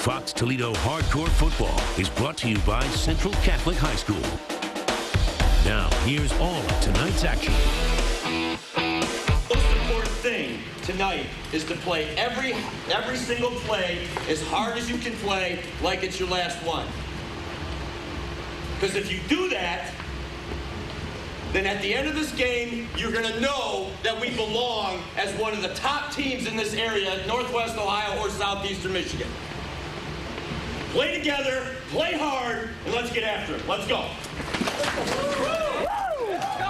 Fox Toledo Hardcore Football is brought to you by Central Catholic High School. Now, here's all of tonight's action. The most important thing tonight is to play every single play as hard as you can play like it's your last one. Because if you do that, then at the end of this game, you're going to know that we belong as one of the top teams in this area, Northwest Ohio or Southeastern Michigan. Play together, play hard, and let's get after it. Let's go.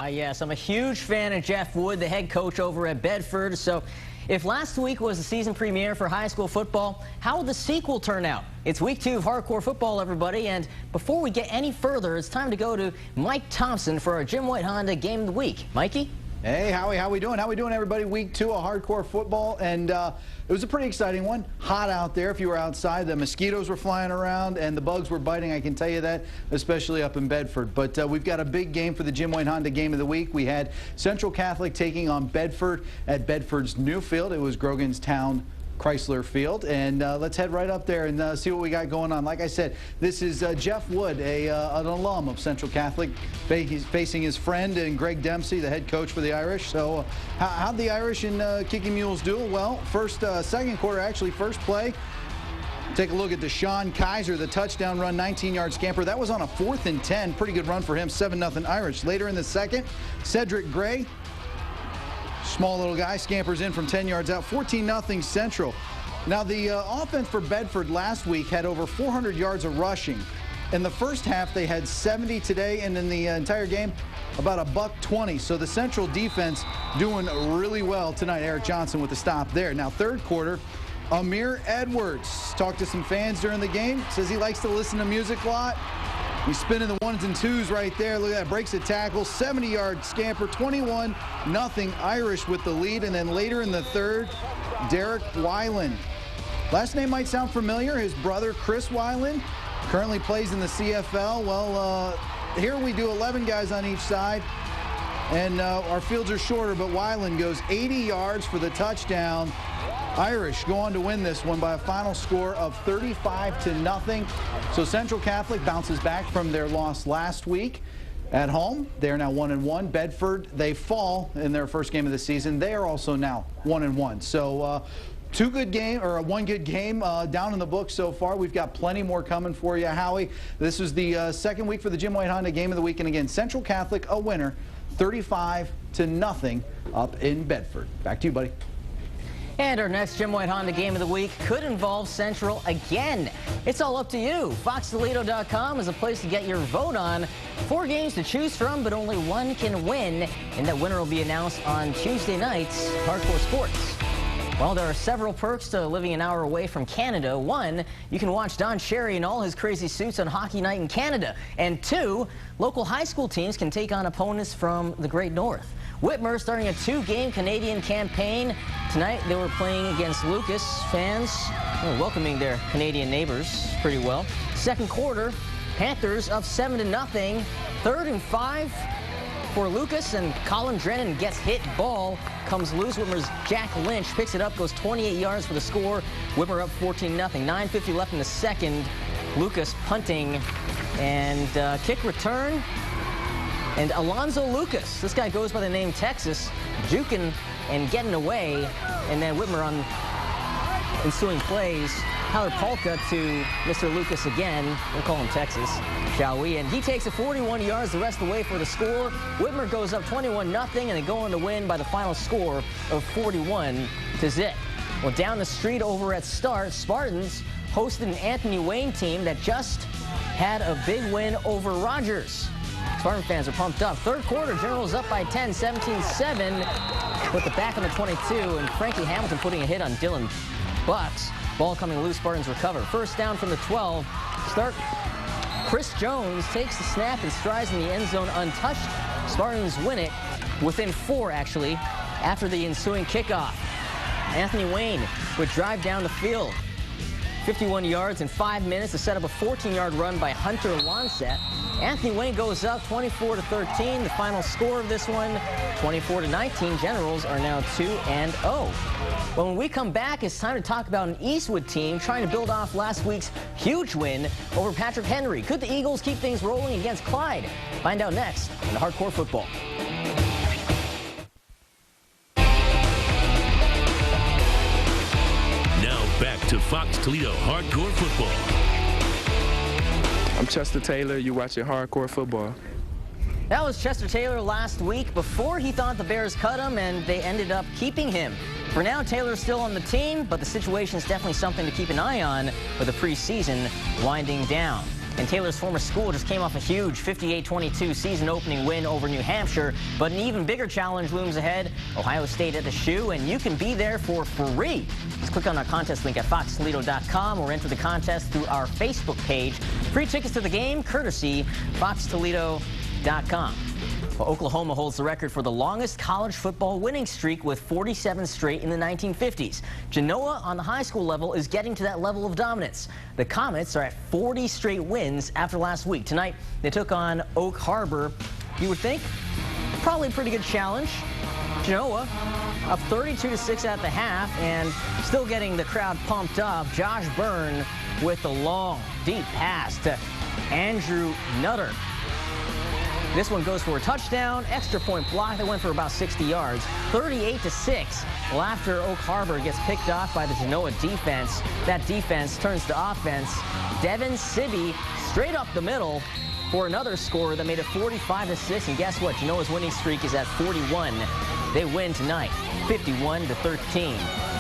Yes, I'm a huge fan of Jeff Wood, the head coach over at Bedford. So if last week was the season premiere for high school football, how will the sequel turn out? It's week 2 of hardcore football, everybody. And before we get any further, it's time to go to Mike Thompson for our Jim White Honda Game of the Week. Mikey? Hey, Howie, how we doing? How we doing, everybody? Week 2 of hardcore football, and it was a pretty exciting one. Hot out there if you were outside. The mosquitoes were flying around, and the bugs were biting, I can tell you that, especially up in Bedford. But we've got a big game for the Jim White Honda Game of the Week. We had Central Catholic taking on Bedford at Bedford's new field. It was Grogan's Town Chrysler Field, and let's head right up there and see what we got going on. Like I said, this is Jeff Wood, an alum of Central Catholic. He's facing his friend and Greg Dempsey, the head coach for the Irish. So how'd the Irish and Kicking Mules do? Well, second quarter, actually, first play. Take a look at Deshaun Kaiser, the touchdown run, 19-yard scamper. That was on a 4th and 10. Pretty good run for him, 7-0 Irish. Later in the second, Cedric Gray, small little guy, scampers in from 10 yards out, 14-0 Central. Now, the offense for Bedford last week had over 400 yards of rushing. In the first half, they had 70 today, and in the entire game, about $120. So the Central defense doing really well tonight. Eric Johnson with the stop there. Now, third quarter, Amir Edwards talked to some fans during the game. Says he likes to listen to music a lot. He's spinning the 1s and 2s right there. Look at that, breaks a tackle, 70-yard scamper, 21-0 Irish with the lead. And then later in the third, Derek Weiland. Last name might sound familiar. His brother, Chris Weiland, currently plays in the CFL. Well, here we do 11 guys on each side, and our fields are shorter, but Weiland goes 80 yards for the touchdown. Irish go on to win this one by a final score of 35-0. So Central Catholic bounces back from their loss last week at home. They are now 1-1. Bedford, they fall in their first game of the season. They are also now 1-1. So one good game down in the book so far. We've got plenty more coming for you, Howie. This is the second week for the Jim White Honda Game of the Week. And again, Central Catholic a winner, 35-0 up in Bedford. Back to you, buddy. And our next Jim White Honda Game of the Week could involve Central again. It's all up to you. FoxToledo.com is a place to get your vote on. 4 games to choose from, but only one can win. And that winner will be announced on Tuesday nights, Hardcore Sports. Well, there are several perks to living an hour away from Canada. 1, you can watch Don Cherry in all his crazy suits on Hockey Night in Canada. And 2, local high school teams can take on opponents from the Great North. Whitmer starting a 2-game Canadian campaign. Tonight they were playing against Lucas. Fans welcoming their Canadian neighbors pretty well. Second quarter, Panthers up 7-0. 3rd and 5 for Lucas, and Colin Drennan gets hit. Ball comes loose. Whitmer's Jack Lynch picks it up, goes 28 yards for the score. Whitmer up 14-0. 9:50 left in the second. Lucas punting and kick return. And Alonzo Lucas, this guy goes by the name Texas, juking and getting away. And then Whitmer on ensuing plays. Tyler Polka to Mr. Lucas again. We'll call him Texas, shall we? And he takes it 41 yards the rest of the way for the score. Whitmer goes up 21-0, and they go on to win by the final score of 41-0. Well, down the street over at Start, Spartans hosted an Anthony Wayne team that just had a big win over Rogers. Spartan fans are pumped up. Third quarter, Generals up by 10, 17-7 with the back on the 22, and Frankie Hamilton putting a hit on Dylan Bucks. Ball coming loose, Spartans recover. First down from the 12. Start. Chris Jones takes the snap and strides in the end zone untouched. Spartans win it within 4, actually, after the ensuing kickoff. Anthony Wayne would drive down the field. 51 yards in 5 minutes to set up a 14-yard run by Hunter Lonsett. Anthony Wayne goes up 24-13. The final score of this one, 24-19. Generals are now 2-0. But when we come back, it's time to talk about an Eastwood team trying to build off last week's huge win over Patrick Henry. Could the Eagles keep things rolling against Clyde? Find out next on the Hardcore Football. Now back to Fox Toledo Hardcore Football. I'm Chester Taylor. You're watching Hardcore Football. That was Chester Taylor last week before he thought the Bears cut him, and they ended up keeping him. For now, Taylor's still on the team, but the situation is definitely something to keep an eye on with the preseason winding down. And Taylor's former school just came off a huge 58-22 season-opening win over New Hampshire, but an even bigger challenge looms ahead. Ohio State at the Shoe, and you can be there for free. Just click on our contest link at foxtoledo.com or enter the contest through our Facebook page. Free tickets to the game, courtesy foxtoledo.com. Well, Oklahoma holds the record for the longest college football winning streak with 47 straight in the 1950s. Genoa on the high school level is getting to that level of dominance. The Comets are at 40 straight wins after last week. Tonight, they took on Oak Harbor. You would think probably a pretty good challenge. Genoa up 32-6 at the half and still getting the crowd pumped up. Josh Byrne with the long, deep pass to Andrew Nutter. This one goes for a touchdown, extra point block. They went for about 60 yards, 38-6. Well, after Oak Harbor gets picked off by the Genoa defense, that defense turns to offense. Devin Sibby straight up the middle for another score that made it 45-6. And guess what? Genoa's winning streak is at 41. They win tonight, 51-13.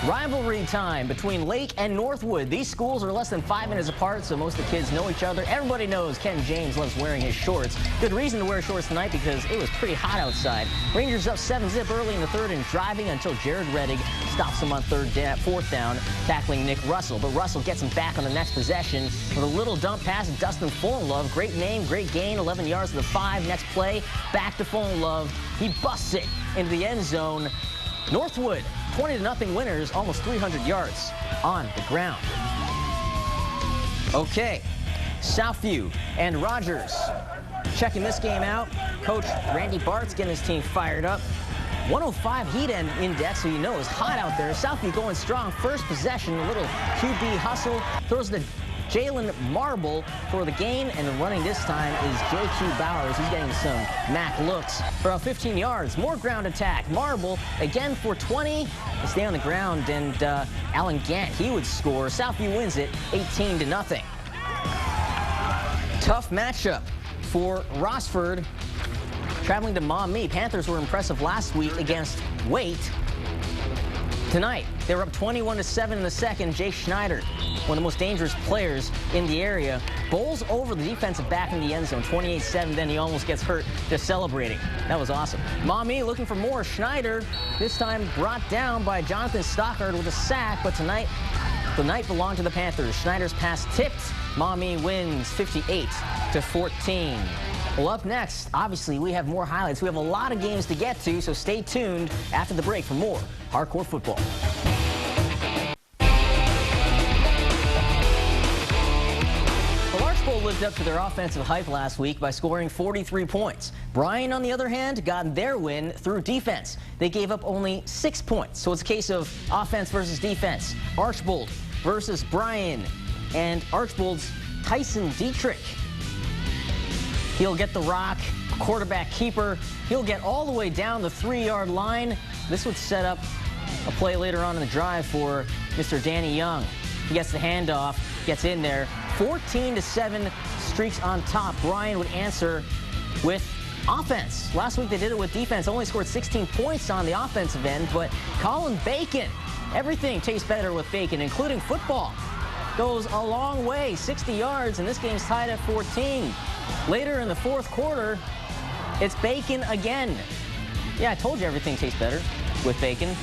Rivalry time between Lake and Northwood. These schools are less than 5 minutes apart, so most of the kids know each other. Everybody knows Ken James loves wearing his shorts. Good reason to wear shorts tonight because it was pretty hot outside. Rangers up 7-zip early in the third and driving until Jared Reddick stops him on fourth down, tackling Nick Russell. But Russell gets him back on the next possession with a little dump pass to Dustin Fullenlove. Great name, great gain, 11 yards to the 5. Next play, back to Fullenlove. He busts it into the end zone. Northwood, 20-0 winners, almost 300 yards on the ground. Okay, Southview and Rogers checking this game out. Coach Randy Bart's getting his team fired up. 105 heat index, so you know it's hot out there. Southview going strong. First possession, a little QB hustle. Throws the Jalen Marble for the gain, and the running this time is J.Q. Bowers. He's getting some MAC looks for about 15 yards. More ground attack. Marble again for 20. They stay on the ground, and Alan Gant, he would score. Southview wins it 18-0. Tough matchup for Rossford. Traveling to Maumee. Panthers were impressive last week against Waite. Tonight, they were up 21-7 in the second. Jake Schneider, one of the most dangerous players in the area, bowls over the defensive back in the end zone, 28-7. Then he almost gets hurt just celebrating. That was awesome. Maumee looking for more. Schneider, this time brought down by Jonathan Stockard with a sack, but tonight, the night belonged to the Panthers. Schneider's pass tipped. Maumee wins 58-14. Well, up next, obviously, we have more highlights. We have a lot of games to get to, so stay tuned after the break for more Hardcore Football. Well, Archbold lived up to their offensive hype last week by scoring 43 points. Bryan, on the other hand, got their win through defense. They gave up only 6 points, so it's a case of offense versus defense. Archbold versus Bryan, and Archbold's Tyson Dietrich. He'll get the rock, quarterback keeper. He'll get all the way down the 3-yard line. This would set up a play later on in the drive for Mr. Danny Young. He gets the handoff, gets in there. 14-7 streaks on top. Bryan would answer with offense. Last week they did it with defense. Only scored 16 points on the offensive end, but Colin Bacon, everything tastes better with Bacon, including football. Goes a long way, 60 yards, and this game's tied at 14. Later in the fourth quarter, it's Bacon again. Yeah, I told you everything tastes better with bacon.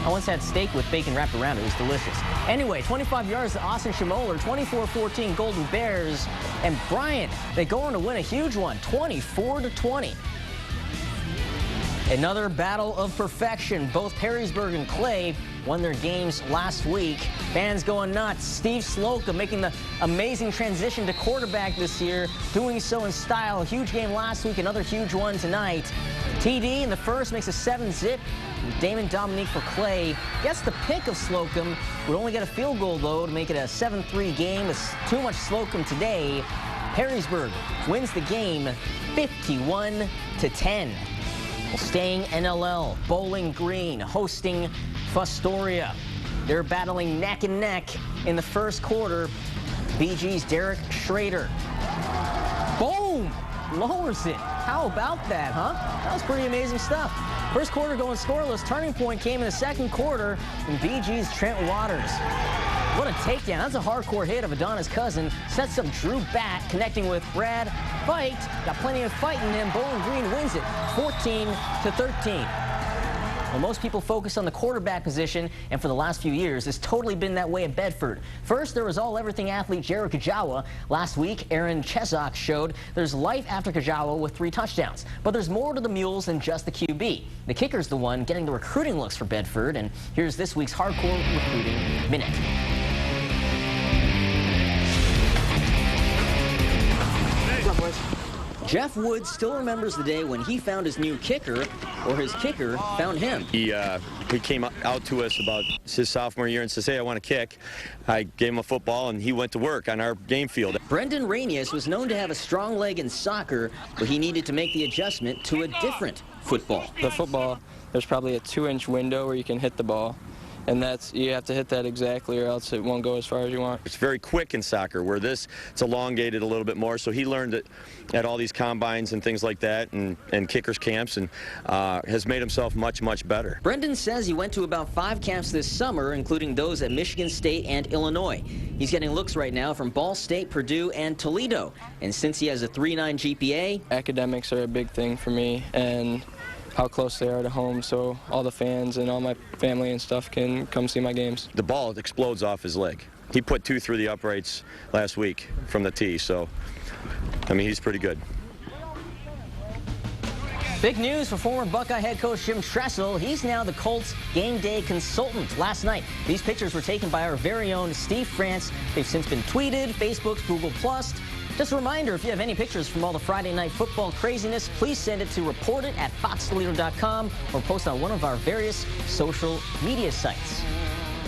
I once had steak with bacon wrapped around it. It was delicious. Anyway, 25 yards to Austin Schmoller, 24-14 Golden Bears. And Bryant, they go on to win a huge one, 24-20. Another battle of perfection. Both Perrysburg and Clay won their games last week. Fans going nuts. Steve Slocum making the amazing transition to quarterback this year, doing so in style. A huge game last week, another huge one tonight. TD in the first makes a 7-zip. Damon Dominique for Clay gets the pick of Slocum. Would only get a field goal, though, to make it a 7-3 game. It's too much Slocum today. Perrysburg wins the game 51-10. Well, staying NLL, Bowling Green hosting Fostoria. They're battling neck and neck in the first quarter. BG's Derek Schrader. Boom! Lowers it. How about that, huh? That was pretty amazing stuff. First quarter going scoreless. Turning point came in the second quarter from BG's Trent Waters. What a takedown. That's a hardcore hit of Adonis Cousin. Sets up Drew Batt, connecting with Brad Fight. Got plenty of fight in him. Bowling Green wins it 14-13. Well, most people focus on the quarterback position, and for the last few years, it's totally been that way at Bedford. First, there was all-everything athlete Jared Kajawa. Last week, Aaron Chezok showed there's life after Kajawa with 3 touchdowns. But there's more to the Mules than just the QB. The kicker's the one getting the recruiting looks for Bedford, and here's this week's Hardcore Recruiting Minute. Jeff Woods still remembers the day when he found his new kicker, or his kicker found him. He came out to us about his sophomore year and says, hey, I want to kick. I gave him a football, and he went to work on our game field. Brendan Rainius was known to have a strong leg in soccer, but he needed to make the adjustment to a different football. The football, there's probably a 2-inch window where you can hit the ball. And you have to hit that exactly, or else it won't go as far as you want. It's very quick in soccer, where it's elongated a little bit more. So he learned it at all these combines and things like that, and kickers camps, and has made himself much, much better. Brendan says he went to about 5 camps this summer, including those at Michigan State and Illinois. He's getting looks right now from Ball State, Purdue, and Toledo. And since he has a 3.9 GPA, academics are a big thing for me, and how close they are to home, so all the fans and all my family and stuff can come see my games. The ball explodes off his leg. He put 2 through the uprights last week from the tee, so, I mean, he's pretty good. Big news for former Buckeye head coach Jim Tressel. He's now the Colts game day consultant. Last night, these pictures were taken by our very own Steve France. They've since been tweeted, Facebooked, Google Plussed. Just a reminder, if you have any pictures from all the Friday night football craziness, please send it to reportit@foxtoledo.com or post on one of our various social media sites.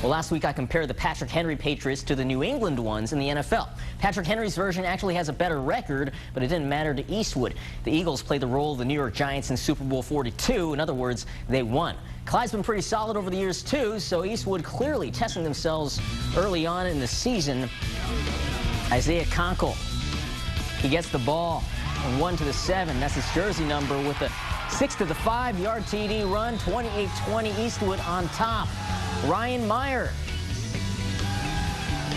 Well, last week I compared the Patrick Henry Patriots to the New England ones in the NFL. Patrick Henry's version actually has a better record, but it didn't matter to Eastwood. The Eagles played the role of the New York Giants in Super Bowl 42. In other words, they won. Clyde's been pretty solid over the years, too, so Eastwood clearly testing themselves early on in the season. Isaiah Conkle. He gets the ball and 1 to the 7. That's his jersey number with a 6 to the 5-yard TD run. 28-20 Eastwood on top. Ryan Meyer.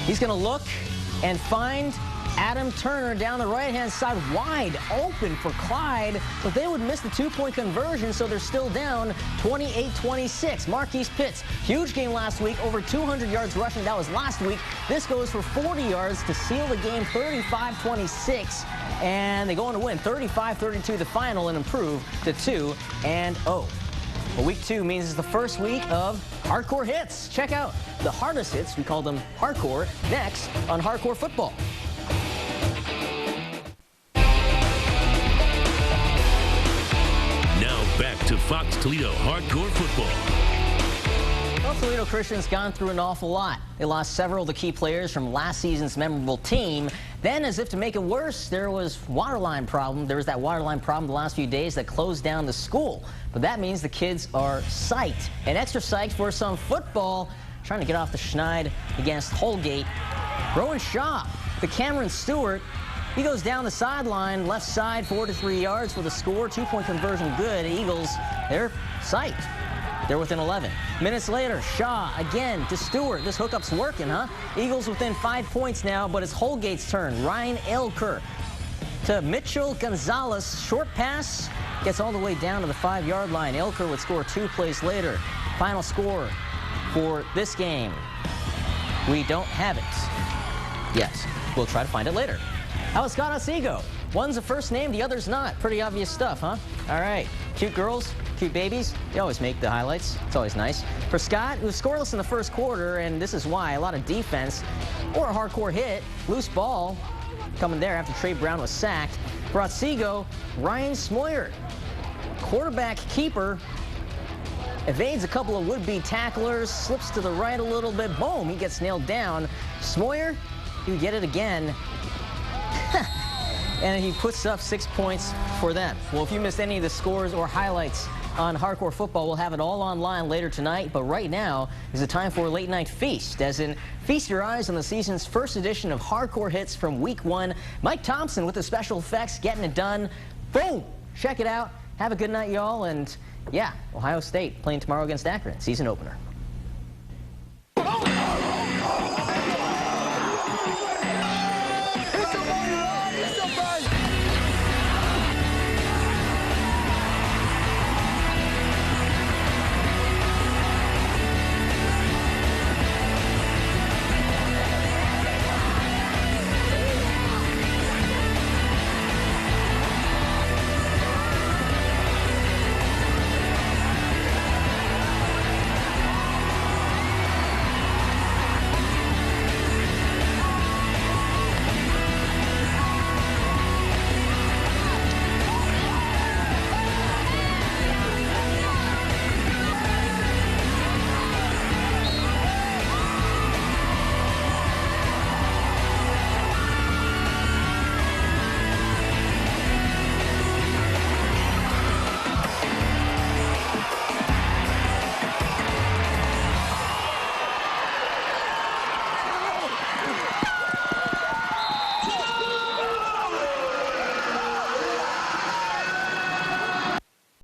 He's going to look and find Adam Turner down the right-hand side, wide open for Clyde, but they would miss the 2-point conversion, so they're still down 28-26. Marquise Pitts, huge game last week, over 200 yards rushing. That was last week. This goes for 40 yards to seal the game, 35-26, and they go on to win 35-32 the final and improve to 2-0. Well, week 2 means it's the first week of Hardcore Hits. Check out the hardest hits, we call them Hardcore, next on Hardcore Football. Back to Fox Toledo Hardcore Football. Well, Toledo Christian's gone through an awful lot. They lost several of the key players from last season's memorable team. Then, as if to make it worse, there was that waterline problem the last few days that closed down the school. But that means the kids are psyched. And extra psyched for some football, trying to get off the schneid against Holgate. Rowan Shaw, the Cameron Stewart, he goes down the sideline, left side, 4 to 3 yards for the score. 2-point conversion good. Eagles, they're psyched. They're within 11. Minutes later, Shaw again to Stewart. This hookup's working, huh? Eagles within 5 points now, but it's Holgate's turn. Ryan Elker to Mitchell Gonzalez. Short pass gets all the way down to the 5-yard line. Elker would score 2 plays later. Final score for this game. We don't have it yet. We'll try to find it later. How about Scott Osego? One's a first name, the other's not. Pretty obvious stuff, huh? All right. Cute girls, cute babies, they always make the highlights. It's always nice. For Scott, it was scoreless in the first quarter, and this is why. A lot of defense or a hardcore hit. Loose ball coming there after Trey Brown was sacked. For Otsego, Ryan Smoyer, quarterback keeper, evades a couple of would-be tacklers, slips to the right a little bit. Boom, he gets nailed down. Smoyer, he would get it again. And he puts up 6 points for them. Well, if you missed any of the scores or highlights on Hardcore Football, we'll have it all online later tonight. But right now is the time for a late night feast, as in feast your eyes on the season's first edition of Hardcore Hits from Week 1. Mike Thompson with the special effects, getting it done. Boom! Check it out. Have a good night, y'all. And yeah, Ohio State playing tomorrow against Akron, season opener.